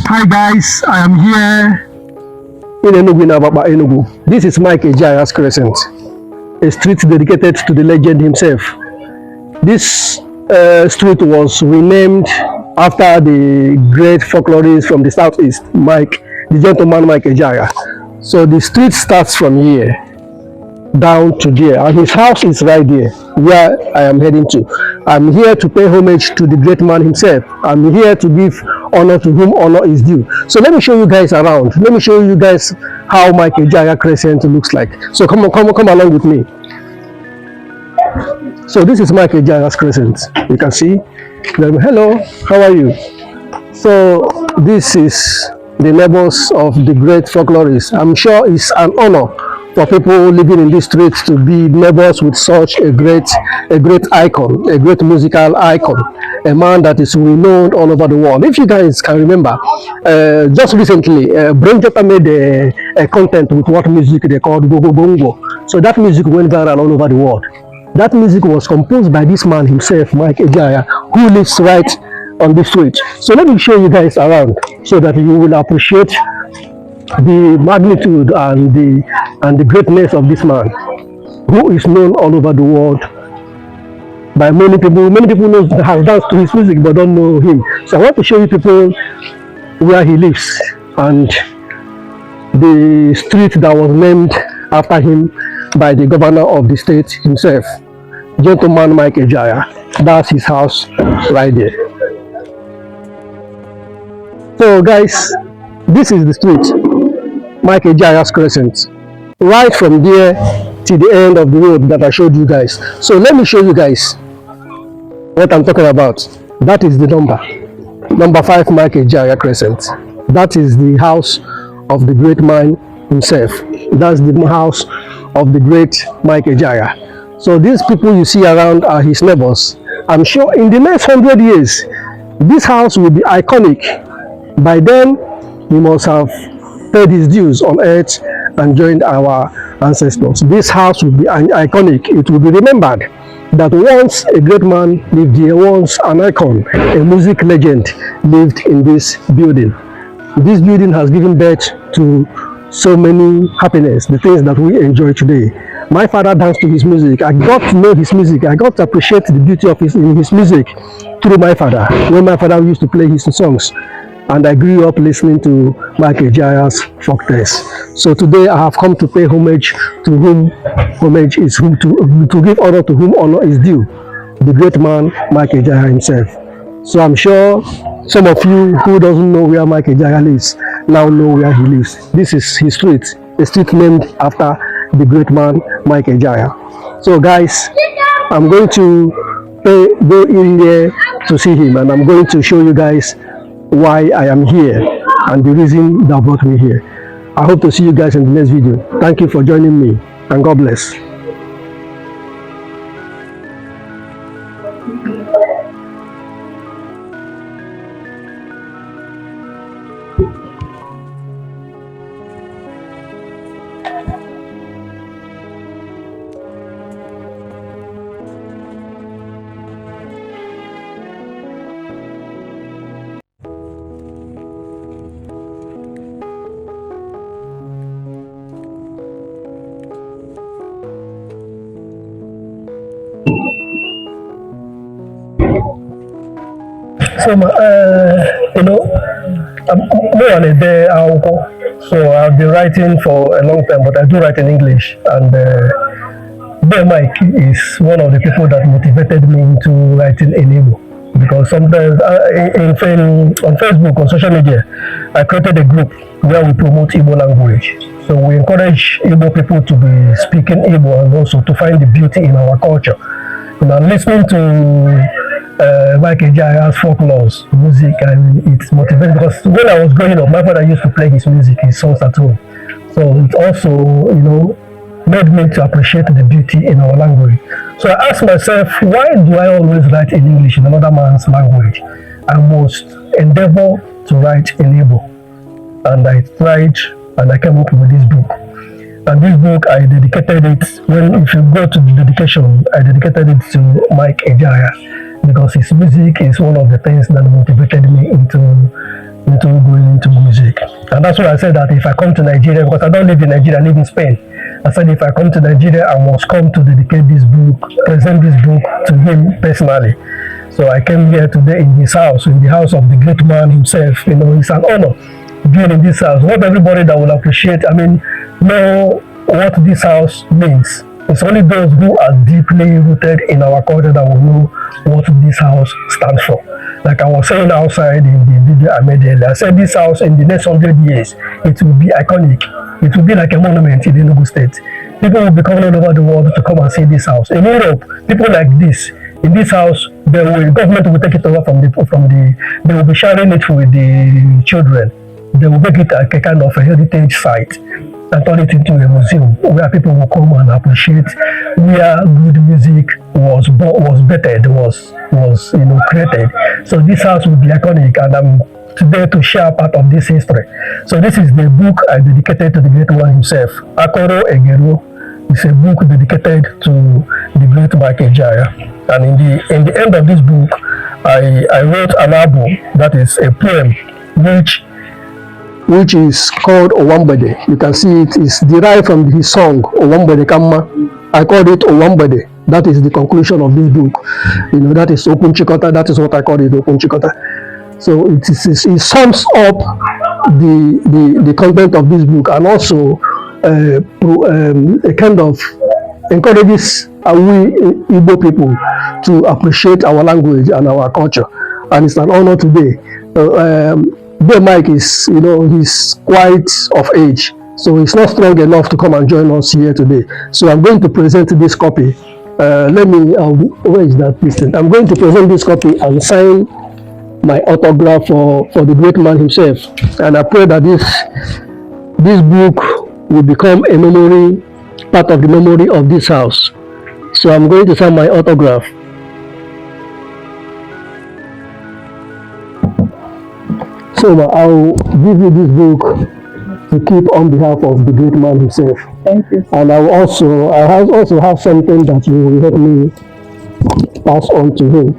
Hi guys, I am here in Enugu. This is Mike Ejeagha's Crescent, a street dedicated to the legend himself. This street was renamed after the great folklorist from the southeast, the gentleman Mike Ejeagha. So the street starts from here down to there, and his house is right there where I am heading to. I'm here to pay homage to the great man himself. I'm here to give honor to whom honor is due. So let me show you guys around. Let me show you guys how Mike Ejeagha Crescent looks like. So come along with me. So this is Mike Ejeagha's Crescent. You can see. Hello, how are you? So this is the neighbors of the great folklorist. I'm sure it's an honor for people living in these streets to be neighbors with such a great icon, a great musical icon, a man that is renowned all over the world. If you guys can remember, just recently, Brain Jota made a content with what music they called Go Go Bongo. So that music went viral all over the world. That music was composed by this man himself, Mike Ejeagha, who lives right on the street. So let me show you guys around so that you will appreciate the magnitude and the greatness of this man, who is known all over the world by many people. Many people have danced to his music but don't know him. So I want to show you people where he lives and the street that was named after him by the governor of the state himself, gentleman Mike Ejeagha. That's his house right there. So guys, this is the street, Mike Ejeagha's Crescent, right from there to the end of the road that I showed you guys. So let me show you guys what I'm talking about. That is the number 5 Mike Ejeagha Crescent. That is the house of the great man himself. That's the house of the great Mike Ejeagha. So these people you see around are his neighbors. I'm sure in the next 100 years, this house will be iconic. By then, he must have paid his dues on earth and joined our ancestors. This house will be iconic. It will be remembered that once a great man lived here, once an icon, a music legend lived in this building. This building has given birth to so many happiness, the things that we enjoy today. My father danced to his music. I got to know his music. I got to appreciate the beauty of his music through my father, when my father used to play his songs. And I grew up listening to Mike Ejeagha's folk tales. So today I have come to pay homage to whom homage is due, to give honor to whom honor is due, the great man Mike Ejeagha himself. So I'm sure some of you who doesn't know where Mike Ejeagha lives now know where he lives. This is his street, a street named after the great man Mike Ejeagha. So guys, I'm going to go in there to see him, and I'm going to show you guys why I am here and the reason that brought me here. I hope to see you guys in the next video. Thank you for joining me, and God bless. So, I'm more on a day, so I've been writing for a long time, but I do write in English. And Mike is one of the people that motivated me into writing in Igbo. Because sometimes on Facebook, on social media, I created a group where we promote Igbo language. So we encourage Igbo people to be speaking Igbo and also to find the beauty in our culture. And listening to Mike Ejeagha's folklores, music, and it's motivating, because when I was growing up, my father used to play his music, his songs at home. So it also, made me to appreciate the beauty in our language. So I asked myself, why do I always write in English in another man's language? I must endeavor to write in Igbo. And I tried, and I came up with this book. And this book, I dedicated it, if you go to the dedication, I dedicated it to Mike Ejeagha, because his music is one of the things that motivated me into into going into music. And that's why I said that if I come to Nigeria, because I don't live in Nigeria, I live in Spain. I said if I come to Nigeria, I must come to dedicate this book, present this book to him personally. So I came here today in his house, in the house of the great man himself. You know, it's an honor being in this house. Not everybody that will appreciate, know what this house means. It's only those who are deeply rooted in our culture that will know what this house stands for. Like I was saying outside in the video I made earlier, I said this house in the next 100 years, it will be iconic. It will be like a monument in the Enugu state. People will be coming all over the world to come and see this house. In Europe, people like this, in this house, the government will take it over they will be sharing it with the children. They will make it like a kind of a heritage site and turn it into a museum where people will come and appreciate where good music was created. So this house will be iconic, and I'm today to share part of this history. So this is the book I dedicated to the great one himself, KORUO GERUO. It's a book dedicated to the great Mike Ejeagha. And in the end of this book, I wrote an album that is a poem which is called Owambede. You can see it is derived from his song Owambede Kama. I called it Owambede. That is the conclusion of this book. You know, that is Okun Chikota. That is what I call it, Okun Chikota. So it sums up the content of this book, and also a kind of encourages we Igbo people to appreciate our language and our culture. And it's an honor today. Mike is, he's quite of age, so he's not strong enough to come and join us here today. So I'm going to present this copy. Where is that listen? I'm going to present this copy and sign my autograph for the great man himself. And I pray that this book will become a memory, part of the memory of this house. So I'm going to sign my autograph. So I'll give you this book to keep on behalf of the great man himself. Thank you. And I also have something that you will help me pass on to him.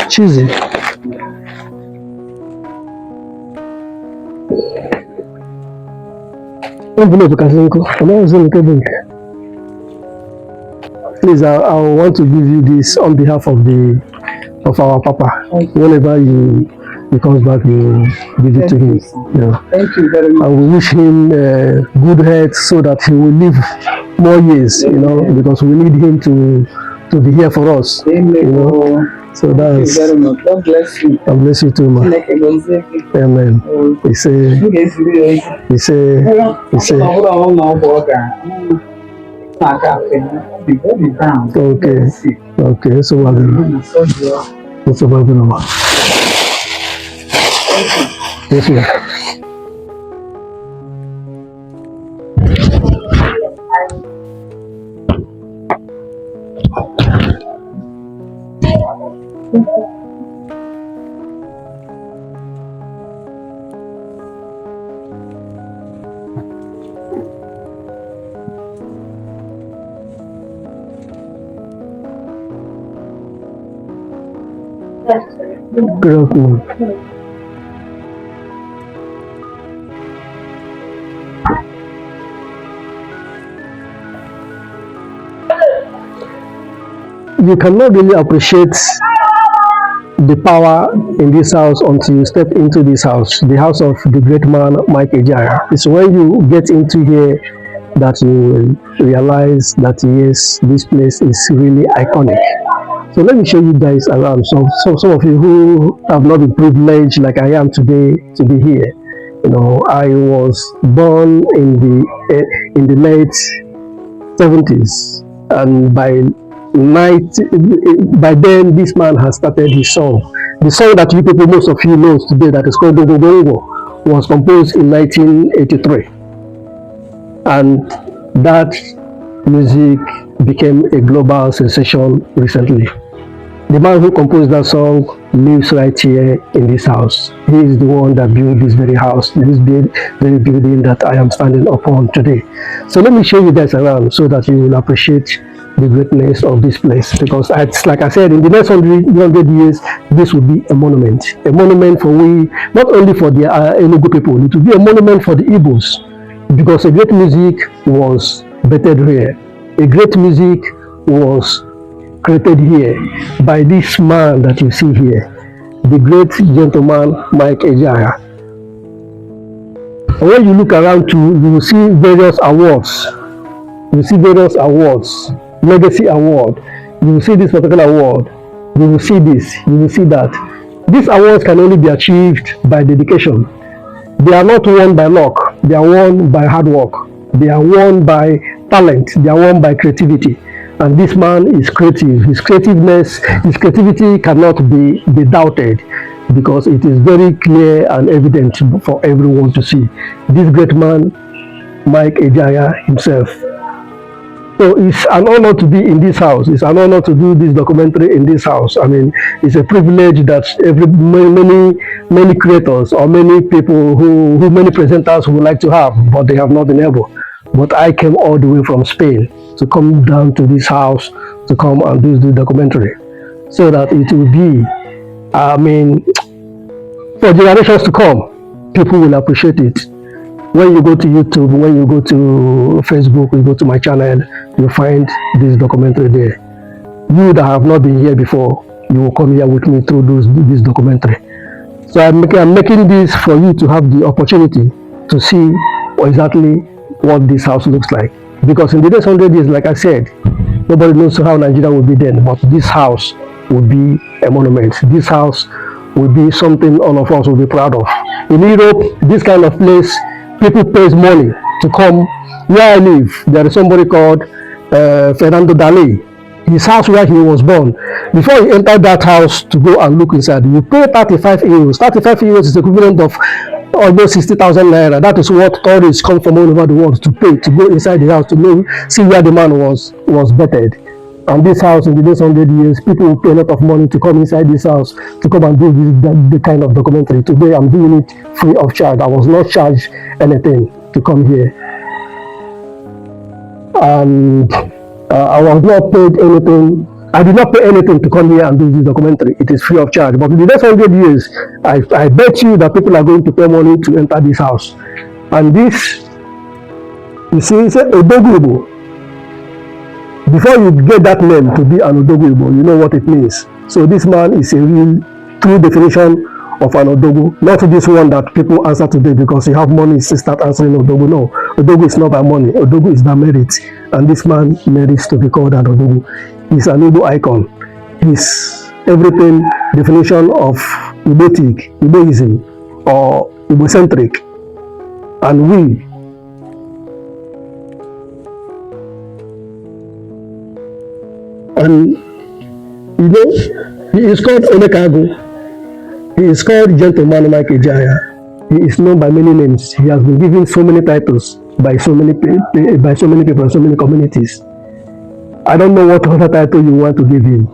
Cheesy. Please, I want to give you this on behalf of our Papa. Whenever he comes back, you give it to him. Yeah. Thank you very much. And we wish him good health so that he will live more years. Because we need him to be here for us. Amen. So that's. Thank you very much. God bless you. God bless you too, man. Amen. He say. Okay. So what? What's about the number? Yes, sir. Good afternoon. You cannot really appreciate the power in this house until you step into this house, the house of the great man Mike Ejeagha. It's when you get into here that you will realize that yes, this place is really iconic. So let me show you guys around. So some of you who have not been privileged like I am today to be here. I was born in the late 70s, and by then this man has started his song. The song that you people, most of you know today, that is called Dongo, was composed in 1983, and that music became a global sensation recently. The man who composed that song lives right here in this house. He is the one that built this very house, this very building that I am standing upon today. So let me show you guys around so that you will appreciate the greatness of this place. Because like I said, in the next 100 years, this will be a monument for we, not only for the Enugu people, it will be a monument for the Igbos. Because a great music was bettered here. A great music was created here by this man that you see here, the great gentleman Mike Ejeagha. When you look around too, you will see various awards. You see various awards, legacy award. You will see this particular award. You will see this. You will see that. These awards can only be achieved by dedication. They are not won by luck. They are won by hard work. They are won by talent. They are won by creativity. And this man is creative. His creativity cannot be doubted because it is very clear and evident for everyone to see. This great man, Mike Ejeagha himself. So it's an honor to be in this house. It's an honor to do this documentary in this house. I mean, it's a privilege that many creators or many people who many presenters would like to have, but they have not been able. But I came all the way from Spain to come down to this house to come and do the documentary, so that it will be, I mean, for generations to come, people will appreciate it. When you go to YouTube, when you go to Facebook, you go to my channel, you'll find this documentary there. You that have not been here before, you will come here with me through this documentary. So I'm making this for you to have the opportunity to see exactly what this house looks like. Because in the next 100 years, like I said, nobody knows how Nigeria will be then, but this house will be a monument. This house will be something all of us will be proud of. In Europe, this kind of place, people pay money to come. Where I live, there is somebody called Fernando Dali. His house where he was born. Before he entered that house to go and look inside, you pay 35 euros. 35 euros is the equivalent of almost 60,000 naira. That is what tourists come from all over the world to pay to go inside the house to see where the man was bettered. And this house, in the next 100 years, people will pay a lot of money to come inside this house to come and do the kind of documentary. Today, I'm doing it free of charge. I was not charged anything to come here. And I was not paid anything. I did not pay anything to come here and do this documentary. It is free of charge. But in the next 100 years, I bet you that people are going to pay money to enter this house. And this, you see, it's a Odogu. Before you get that name to be an Odogu, you know what it means. So this man is a real true definition of an Odogu. Not this one that people answer today because you have money to start answering Odogu. No, Odogu is not by money. Odogu is by merit. And this man merits to be called an Odogu. He's an Igbo icon. He's everything definition of Igbotic, Igboism, or Igbocentric. And we, and you know, he is called Onekago. He is called Gentleman Mike Ejeagha. He is known by many names. He has been given so many titles by so many people, so many communities. I don't know what other title you want to give him,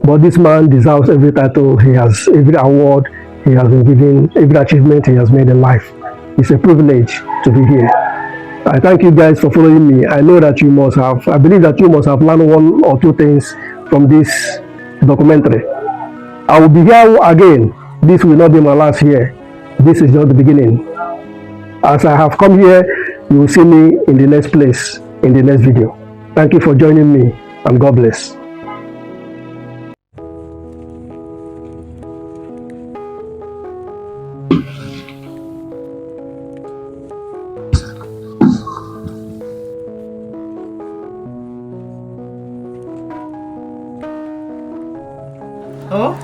but this man deserves every title he has, every award he has been given, every achievement he has made in life. It's a privilege to be here. I thank you guys for following me. I know that you must have, I believe that you must have learned one or two things from this documentary. I will be here again. This will not be my last here. This is just the beginning. As I have come here, you will see me in the next place, in the next video. Thank you for joining me, and God bless. Oh?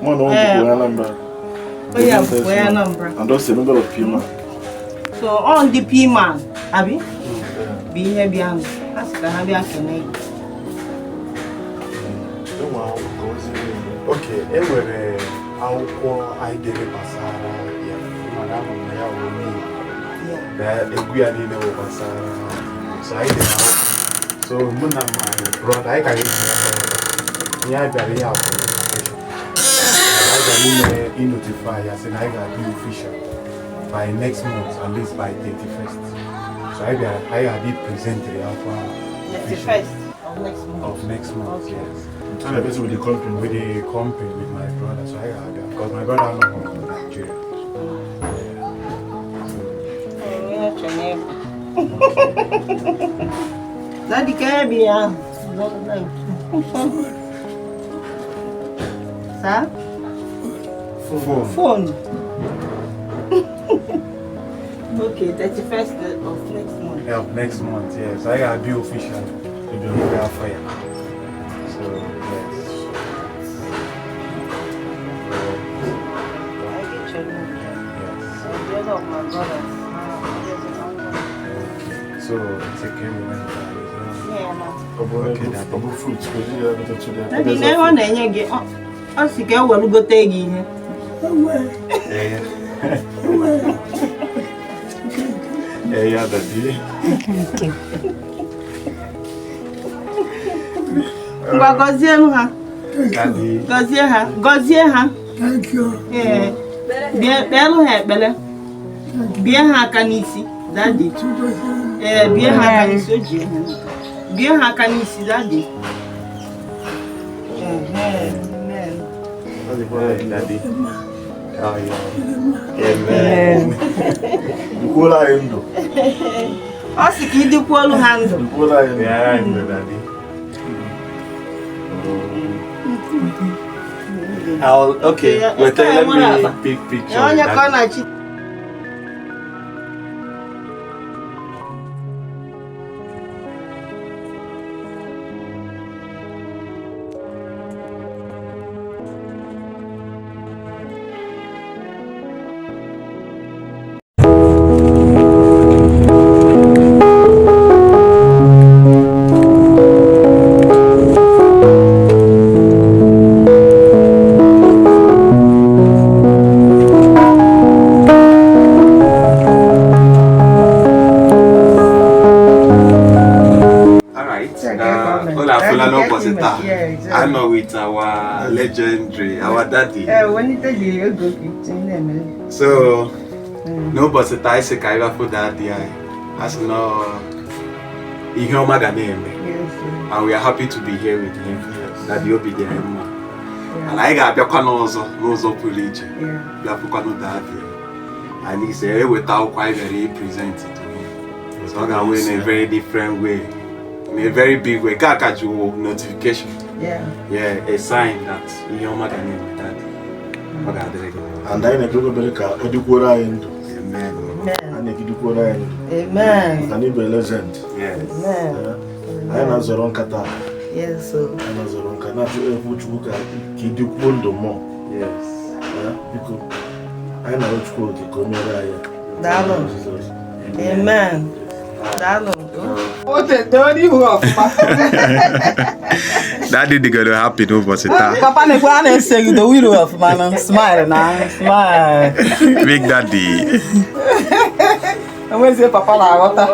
Oh yeah, where number? And that's the number of P-man. So on the P-man, Abby? Be here behind. That's the Abby I can make. Okay, anyway, I'll call I did a Passara, Madame, that we are in the Passara. So I did so Muna, my brother, I can eat. Yeah, very happy. he notified. I said I gotta be official by next month, at least by 31st. So I be presented offer 31st of next month. Of next month, yes. So this with the company. With the company with my brother. So I gotta because my brother not home in Nigeria. Daddy can be Sir? Phone. Okay, 31st of next month. Yeah, of next month, yes. I gotta be official to be on the fire. So yes. I get your number. Yes. So the other of my brothers. So take care of them. Yeah, no. About fruits, because you have to do Daddy, never know get. I see girl will go take you. Yeah, daddy. Gozie ha. Daddy. Gozie ha. Thank you. Yeah. Belu ha bele. Bie ha aka n'isi, Daddy. Bie ha aka n'isi oji. Bie ha aka n'isi, Daddy. Daddy. Oh yeah. Amen. Dukola endo. Ọ sị ka ịdịkwa olu ha ndụ. Dukola endo. Yeah, Daddy. Okay, let me pick picture. Onye ka ọ na-achị. I know with our legendary, our daddy. So, no, but the Thai se caiva for daddy. As no, he name, and we are happy to be here with him. Daddy will be there, and I got a canozo, police. We have no daddy, and he said without quite very presented to him. So I got in a very different way. In a very big way, Kakaju notification. Yeah, a sign that your mother name that. And I never go back. Odukora endo. Amen. And if you go endo. Amen. And you be legend. Yes. Amen. I na zoron kata. Yes, so. I na zoron kata. Na tu efuchuka kidukondo mo. Yes. Because I na uchuko kikomera ya. Dalo. Amen. Dalo. Daddy is going to happy no but Papa ne kwa na say the window of man smile na smile. Big daddy. I want say papa la rota.